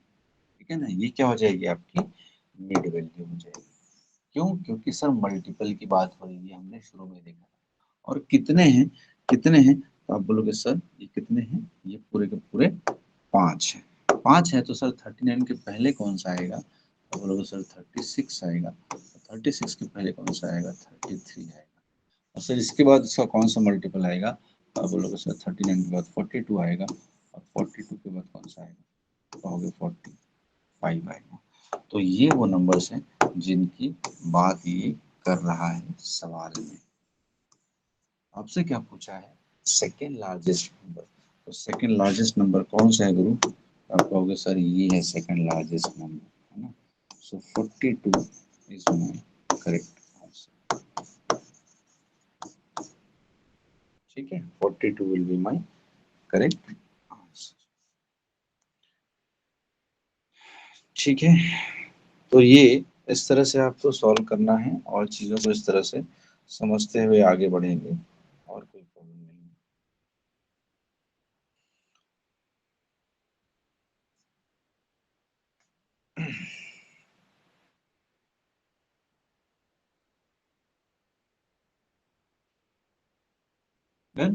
ठीक है ना, ये क्या हो जाएगी आपकी मिड वैल्यू हो जाएगी। क्यों? क्योंकि सर मल्टीपल की बात हो रही है, हमने शुरू में देखा। और कितने हैं? कितने हैं? तो आप बोलोगे सर ये कितने हैं? ये पूरे के पूरे 5 है। 5 है तो सर 39 के पहले कौन सा आएगा? तो बोलोगे सर 36 आएगा। 36 के पहले कौन सा आएगा? 33 आएगा। और सर इसके बाद इसका कौन सा मल्टीपल आएगा? तो आप बोलोगे सर 39 के बाद 42 आएगा। और 42 के बाद कौन सा आएगा? कहोगे 45 आएगा। तो ये वो नंबर्स हैं जिनकी बात ये कर रहा है सवाल में। आपसे क्या पूछा है? Second largest number. तो सेकेंड लार्जेस्ट नंबर कौन सा है गुरु? आप कहोगे सर ये है सेकेंड लार्जेस्ट नंबर, है ना। सो 42 इज माय करेक्ट आंसर। ठीक है, 42 will be my correct answer. ठीक है, तो ये इस तरह से आपको सॉल्व करना है और चीजों को इस तरह से समझते हुए आगे बढ़ेंगे और कोई प्रॉब्लम नहीं। है?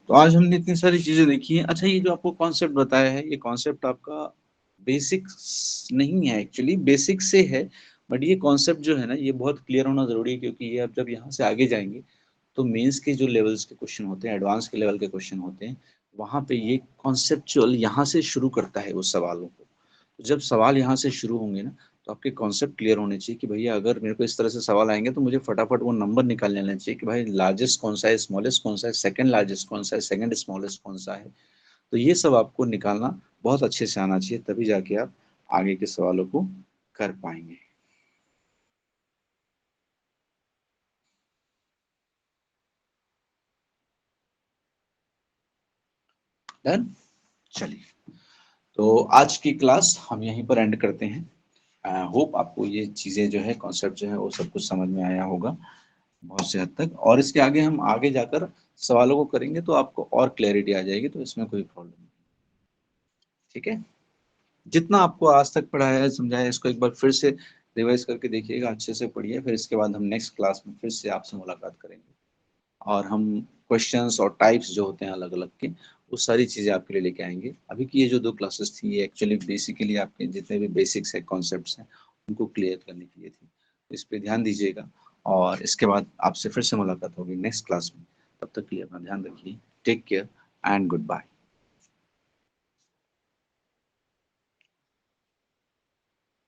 तो आज हमने इतनी सारी चीजें देखी हैं। अच्छा, ये जो आपको कॉन्सेप्ट बताया है, ये कॉन्सेप्ट आपका बेसिक नहीं है, एक्चुअली बेसिक से है। बट ये कॉन्सेप्ट जो है ना, ये बहुत क्लियर होना जरूरी है, क्योंकि ये आप जब यहाँ से आगे जाएंगे तो मेंस के जो लेवल्स के क्वेश्चन होते हैं, एडवांस के लेवल के क्वेश्चन होते हैं, वहां पे ये कॉन्सेप्चुअल यहाँ से शुरू करता है उस सवालों को। तो जब सवाल यहाँ से शुरू होंगे ना, तो आपके कॉन्सेप्ट क्लियर होने चाहिए कि भैया अगर मेरे को इस तरह से सवाल आएंगे तो मुझे फटाफट वो नंबर निकाल लेना चाहिए कि भाई लार्जेस्ट कौन सा है, स्मॉलेस्ट कौन सा है, सेकंड लार्जेस्ट कौन सा है, सेकंड स्मॉलेस्ट कौन सा है। तो ये सब आपको निकालना बहुत अच्छे से आना चाहिए, तभी जाके आप आगे के सवालों को कर पाएंगे। डन। चलिए, तो आज की क्लास हम यहीं पर एंड करते हैं। होप आपको ये चीज़ें जो है, कॉन्सेप्ट जो है, वो सब कुछ समझ में आया होगा बहुत से हद तक। और इसके आगे हम आगे जाकर सवालों को करेंगे तो आपको और क्लैरिटी आ जाएगी, तो इसमें कोई प्रॉब्लम नहीं। ठीक है, जितना आपको आज तक पढ़ाया है, समझाया है, इसको एक बार फिर से रिवाइज करके देखिएगा, अच्छे से पढ़िए। फिर इसके बाद हम नेक्स्ट क्लास में फिर से आपसे मुलाकात करेंगे और हम क्वेश्चंस और टाइप्स जो होते हैं अलग अलग के, वो सारी चीज़ें आपके लिए लेके आएंगे। अभी की ये जो 2 क्लासेस थी, ये एक्चुअली बेसिकली आपके जितने भी बेसिक्स है, कॉन्सेप्ट्स हैं, उनको क्लियर करने के लिए थी। तो इस पर ध्यान दीजिएगा और इसके बाद आपसे फिर से मुलाकात होगी नेक्स्ट क्लास में। तब तक के लिए अपना ध्यान रखिए। Take care and good bye.